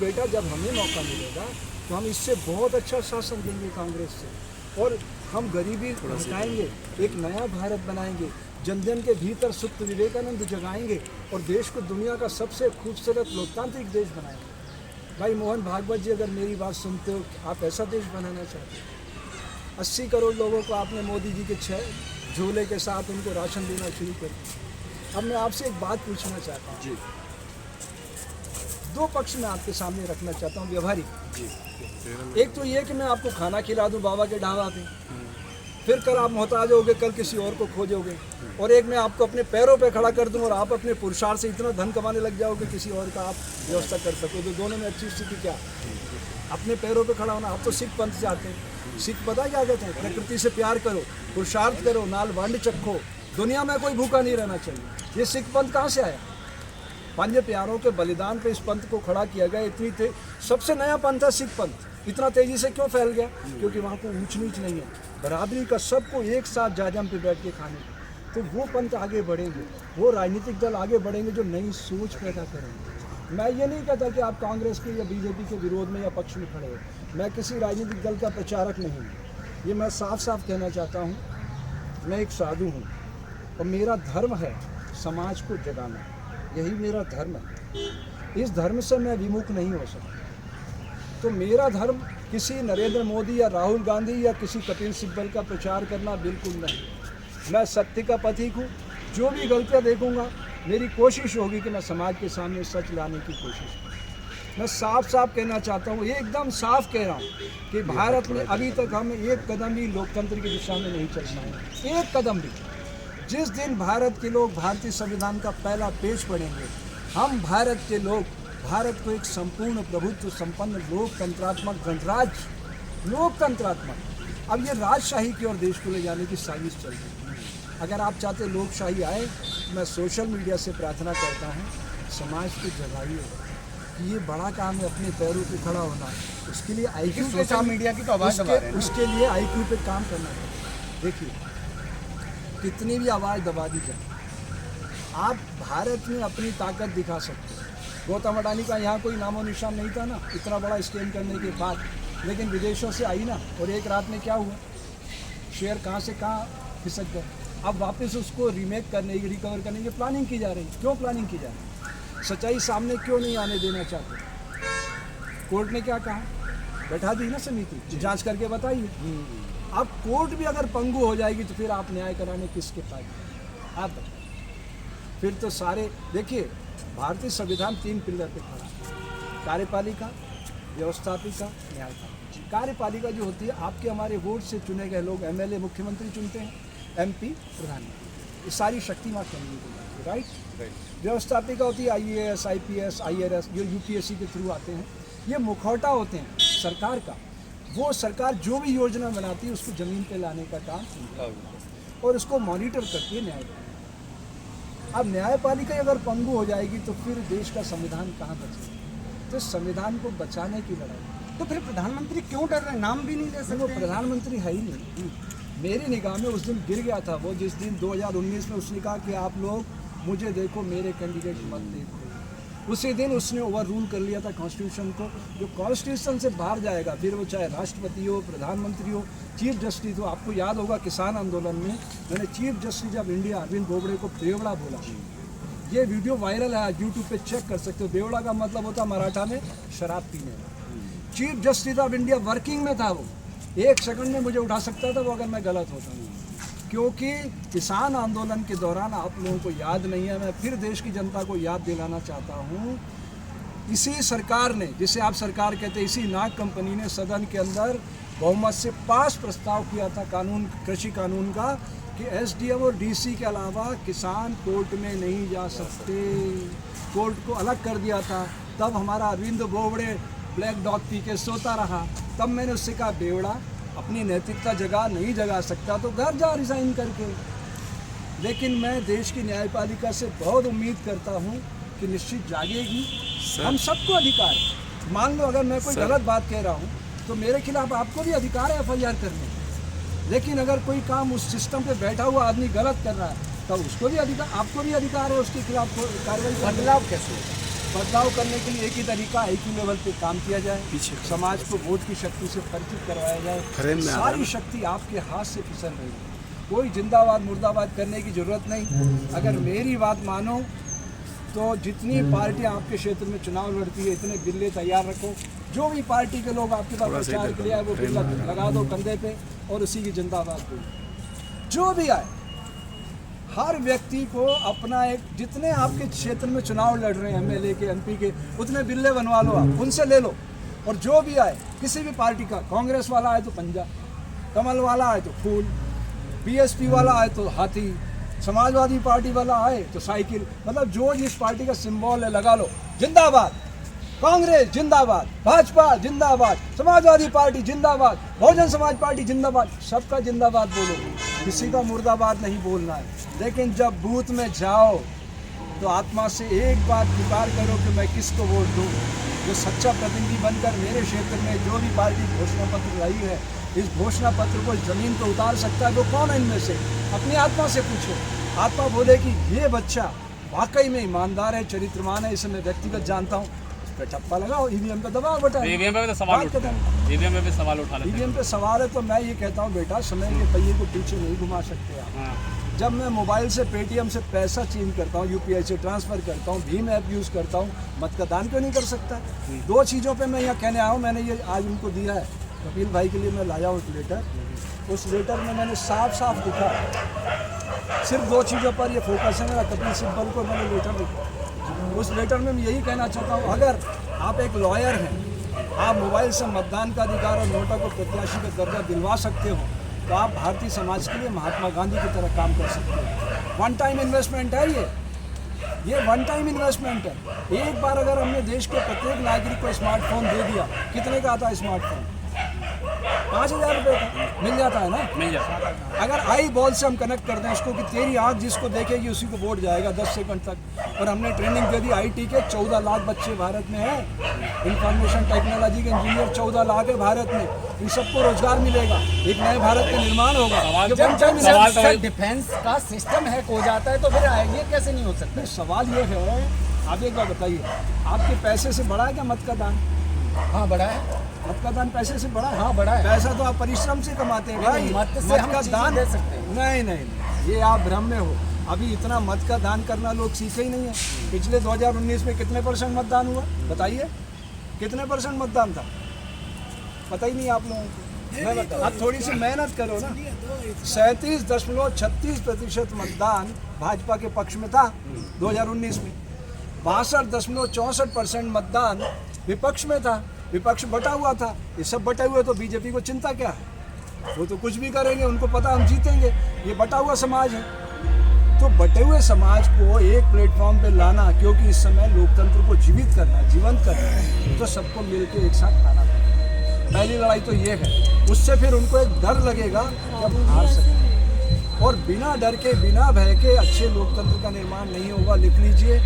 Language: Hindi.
बेटा जब हमें मौका मिलेगा तो हम इससे बहुत अच्छा शासन देंगे कांग्रेस से, और हम गरीबी हटाएंगे, एक नया भारत बनाएंगे, जन जन के भीतर सुप्त विवेकानंद जगाएंगे और देश को दुनिया का सबसे खूबसूरत लोकतांत्रिक देश बनाएंगे। भाई मोहन भागवत जी, अगर मेरी बात सुनते हो, आप ऐसा देश बनाना चाहते हो? 80 करोड़ लोगों को आपने मोदी जी के 6 झोले के साथ उनको राशन देना शुरू कर दिया। अब मैं आपसे एक बात पूछना चाहता हूँ जी, 2 पक्ष में आपके सामने रखना चाहता हूँ व्यवहारिक जी। एक तो ये कि मैं आपको खाना खिला दूँ बाबा के ढाबा पे, फिर कल आप मोहताज होगे, कल किसी और को खोजोगे, और एक मैं आपको अपने पैरों पे खड़ा कर दूं और आप अपने पुरुषार्थ से इतना धन कमाने लग जाओगे किसी और का आप व्यवस्था कर सको। तो दोनों में अच्छी स्थिति क्या? अपने पैरों पे खड़ा होना। आप तो सिख पंथ से आते हैं, सिख पता क्या कहते हैं? प्रकृति से प्यार करो, पुरुषार्थ करो, नाल वंड चखो, दुनिया में कोई भूखा नहीं रहना चाहिए। ये सिख पंथ कहाँ से आया? 5 प्यारों के बलिदान पे इस पंथ को खड़ा किया गया। इतनी सबसे नया पंथ है सिख पंथ। इतना तेजी से क्यों फैल गया? क्योंकि वहाँ को ऊंच नीच नहीं है, बराबरी का, सबको एक साथ जाजम पे बैठ के खाने को। तो वो पंथ आगे बढ़ेंगे, वो राजनीतिक दल आगे बढ़ेंगे जो नई सोच पैदा करेंगे। मैं ये नहीं कहता कि आप कांग्रेस के या बीजेपी के विरोध में या पक्ष में खड़े हो, मैं किसी राजनीतिक दल का प्रचारक नहीं हूँ। ये मैं साफ साफ कहना चाहता हूँ, मैं एक साधु हूँ और मेरा धर्म है समाज को जगाना, यही मेरा धर्म है। इस धर्म से मैं विमुख नहीं हो सकता। तो मेरा धर्म किसी नरेंद्र मोदी या राहुल गांधी या किसी कपिल सिब्बल का प्रचार करना बिल्कुल नहीं। मैं सत्य का पथिक हूँ। जो भी गलतियाँ देखूँगा, मेरी कोशिश होगी कि मैं समाज के सामने सच लाने की कोशिश करूँ। मैं साफ साफ कहना चाहता हूँ, एकदम साफ कह रहा हूँ कि भारत में अभी तक हम एक कदम भी लोकतंत्र की दिशा में नहीं चल पाए, एक कदम भी। जिस दिन भारत के लोग भारतीय संविधान का पहला पेज पढ़ेंगे, हम भारत के लोग भारत को एक संपूर्ण प्रभुत्व संपन्न लोकतंत्रात्मक गणराज्य, लोकतंत्रात्मक, अब ये राजशाही की ओर देश को ले जाने की साजिश चल रही है। अगर आप चाहते लोकशाही आए, मैं सोशल मीडिया से प्रार्थना करता हूँ, समाज को जगाइए कि ये बड़ा काम है अपने पैरों पे खड़ा होना। उसके लिए IQ पे सोशल मीडिया की तो आवाज़ दबा रहे हैं, उसके लिए IQ पे काम करना चाहिए। देखिए कितनी भी आवाज़ दबा दी जाए, आप भारत में अपनी ताकत दिखा सकते हो। गौतम अडानी का यहाँ कोई नामो निशान नहीं था ना, इतना बड़ा स्कैम करने के बाद, लेकिन विदेशों से आई ना, और एक रात में क्या हुआ, शेयर कहाँ से कहाँ खिसक गए। अब वापस उसको रीमेक करने की, रिकवर करने की प्लानिंग की जा रही है। क्यों प्लानिंग की जा रही है? सच्चाई सामने क्यों नहीं आने देना चाहते? कोर्ट ने क्या कहा? बैठा दी ना समिति, जांच करके बताइए। अब कोर्ट भी अगर पंगु हो जाएगी तो फिर आप न्याय कराने किसके पास? आप फिर तो सारे, देखिए भारतीय संविधान 3 पिलर पे खड़ा है, कार्यपालिका, व्यवस्थापिका, न्यायपालिका। कार्यपालिका जो होती है, आपके हमारे वोट से चुने गए लोग, MLA मुख्यमंत्री चुनते हैं, MP प्रधानमंत्री, ये सारी शक्ति वहाँ केंद्रीय की जाती है, राइट। व्यवस्थापिका होती है IAS, IPS, IRS, जो UPSC के थ्रू आते हैं। ये मुखौटा होते हैं सरकार का, वो सरकार जो भी योजना बनाती है उसको ज़मीन पे लाने का काम, और उसको मॉनिटर करती है न्यायपालिका। अब न्यायपालिका अगर पंगु हो जाएगी तो फिर देश का संविधान कहाँ बचेगा? तो संविधान को बचाने की लड़ाई। तो फिर प्रधानमंत्री क्यों डर रहे हैं? नाम भी नहीं ले सकते। वो प्रधानमंत्री है ही नहीं। मेरी निगाह में उस दिन गिर गया था वो, जिस दिन 2019 में उसने कहा कि आप लोग मुझे देखो, मेरे कैंडिडेट मत देखो। उसी दिन उसने ओवर रूल कर लिया था कॉन्स्टिट्यूशन को। जो कॉन्स्टिट्यूशन से बाहर जाएगा, फिर वो चाहे राष्ट्रपति हो, प्रधानमंत्री हो, चीफ जस्टिस हो। आपको याद होगा किसान आंदोलन में मैंने chief justice of India Arvind Bobde को बेवड़ा बोला। ये वीडियो वायरल है, यूट्यूब पे चेक कर सकते हो। बेवड़ा का मतलब होता मराठा में शराब पीने वाला। Chief justice of India working में था वो, 1 सेकंड में मुझे उठा सकता था वो अगर मैं गलत होता हूँ। क्योंकि किसान आंदोलन के दौरान, आप लोगों को याद नहीं है, मैं फिर देश की जनता को याद दिलाना चाहता हूँ, इसी सरकार ने, जिसे आप सरकार कहते हैं, इसी नाग कंपनी ने सदन के अंदर बहुमत से पास प्रस्ताव किया था कानून, कृषि कानून का, कि SDM और DC के अलावा किसान कोर्ट में नहीं जा सकते। कोर्ट को अलग कर दिया था। तब हमारा अरविंद बोबड़े ब्लैक डॉग पी के सोता रहा। तब मैंने उससे कहा, बेवड़ा अपनी नैतिकता जगा नहीं जगा सकता तो घर जा रिज़ाइन करके। लेकिन मैं देश की न्यायपालिका से बहुत उम्मीद करता हूँ कि निश्चित जागेगी। हम सबको अधिकार है। मान लो अगर मैं कोई गलत बात कह रहा हूँ तो मेरे खिलाफ आपको भी अधिकार है FIR करने। लेकिन अगर कोई काम उस सिस्टम पे बैठा हुआ आदमी गलत कर रहा है, तब उसको भी अधिकार, आपको भी अधिकार है उसके खिलाफ कार्रवाई। बदलाव कैसे होगा? बदलाव करने के लिए एक ही तरीका IQ लेवल पे काम किया जाए, समाज को वोट की शक्ति से परिचित करवाया जाए। सारी शक्ति आपके हाथ से फिसल रही है, कोई जिंदाबाद मुर्दाबाद करने की जरूरत नहीं। अगर मेरी बात मानो तो जितनी पार्टियां आपके क्षेत्र में चुनाव लड़ती है, इतने बिल्ले तैयार रखो। जो भी पार्टी के लोग आपके पास प्रचार के लिए आए वो बिल्ला लगा दो कंधे पे और उसी की जिंदाबाद बोलो। जो भी आए, हर व्यक्ति को अपना एक, जितने आपके क्षेत्र में चुनाव लड़ रहे हैं MLA के MP के, उतने बिल्ले बनवा लो, आप उनसे ले लो। और जो भी आए किसी भी पार्टी का, कांग्रेस वाला आए तो पंजा, कमल वाला आए तो फूल, BSP वाला आए तो हाथी, समाजवादी पार्टी वाला आए तो साइकिल, मतलब जो जिस पार्टी का सिंबल है लगा लो। जिंदाबाद कांग्रेस, जिंदाबाद भाजपा, जिंदाबाद समाजवादी पार्टी, जिंदाबाद बहुजन समाज पार्टी, जिंदाबाद। सबका जिंदाबाद बोलो, किसी का मुर्दाबाद नहीं बोलना है। लेकिन जब बूथ में जाओ तो आत्मा से एक बार पुकार करो कि मैं किसको वोट दूं। जो सच्चा प्रतिनिधि बनकर मेरे क्षेत्र में जो भी पार्टी घोषणा पत्र लाई है, इस घोषणा पत्र को जमीन पर उतार सकता है वो कौन है इनमें से? अपनी आत्मा से पूछो। आत्मा बोले कि ये बच्चा वाकई में ईमानदार है, चरित्रवान है, इसे मैं व्यक्तिगत जानता हूँ, ठप्पा लगाओ, EVM पे दबाओ बटन। EVM पे तो सवाल उठा है। EVM पे भी सवाल उठा लेते हैं। EVM पे सवाल है तो मैं ये कहता हूँ बेटा, समय के पहिए को पीछे नहीं घुमा सकते आप। जब मैं मोबाइल से पेटीएम से पैसा चेंज करता हूँ, UPI से ट्रांसफ़र करता हूँ, भीम ऐप यूज़ करता हूँ, मतदान क्यों नहीं कर सकता? दो चीज़ों पे मैं यहाँ कहने आया हूँ। मैंने ये आज उनको दिया है, कपिल भाई के लिए मैं लाया हूँ एक लेटर। उस लेटर में मैंने साफ साफ लिखा, सिर्फ दो चीज़ों पर ये फोकस है मेरा। कपिल सिब्बल को मैंने लेटर लिखा। उस लेटर में मैं यही कहना चाहता हूँ, अगर आप एक लॉयर हैं, आप मोबाइल से मतदान का अधिकार और नोटा को प्रत्याशी का दर्जा दिलवा सकते हो, तो आप भारतीय समाज के लिए महात्मा गांधी की तरह काम कर सकते हो। वन टाइम इन्वेस्टमेंट है ये वन टाइम इन्वेस्टमेंट है। एक बार अगर हमने देश के प्रत्येक नागरिक को स्मार्टफोन दे दिया, कितने का आता है स्मार्टफोन? 5,000 रुपये का मिल जाता है ना? मिल जाता है। अगर आई बॉल से हम कनेक्ट कर दें इसको कि तेरी आँख जिसको देखेगी उसी को वोट जाएगा 10 सेकंड तक। और हमने ट्रेनिंग दे दी IT के 14 लाख बच्चे भारत में हैं, इंफॉर्मेशन टेक्नोलॉजी के इंजीनियर 14 लाख है भारत में। इन सबको रोजगार मिलेगा, एक नए भारत का निर्माण होगा। जब डिफेंस का सिस्टम हैक हो जाता है तो फिर ये कैसे नहीं हो सकता? सवाल ये है, आप एक बात बताइए, आपके पैसे से बड़ा है क्या मत का दान? हाँ बड़ा है। मत का दान पैसे से बड़ा है? हाँ बड़ा है। पैसा तो आप परिश्रम से कमाते हैं भाई। मत से हम का चीजें दान दे सकते हैं। नहीं, ये आप भ्रम में हो। अभी इतना मत का दान करना लोग सीखे ही नहीं है। पिछले 2019 में कितने % मतदान हुआ बताइए? कितने % मतदान था? पता ही नहीं आप लोगों को। मैं बता, आप थोड़ी सी मेहनत करो ना। 37.36% मतदान भाजपा के पक्ष में था 2019 में। 62.64% मतदान विपक्ष में था। विपक्ष बटा हुआ था। ये सब बटे हुए, तो बीजेपी को चिंता क्या है? वो तो कुछ भी करेंगे, उनको पता हम जीतेंगे। ये बटा हुआ समाज है। तो बटे हुए समाज को एक प्लेटफॉर्म पे लाना, क्योंकि इस समय लोकतंत्र को जीवित करना, जीवंत करना है, तो सबको मिलकर एक साथ खाना पड़ेगा। पहली लड़ाई तो ये है। उससे फिर उनको एक डर लगेगा कि अब हार सकते। और बिना डर के, बिना भय के अच्छे लोकतंत्र का निर्माण नहीं होगा। लिख लीजिए।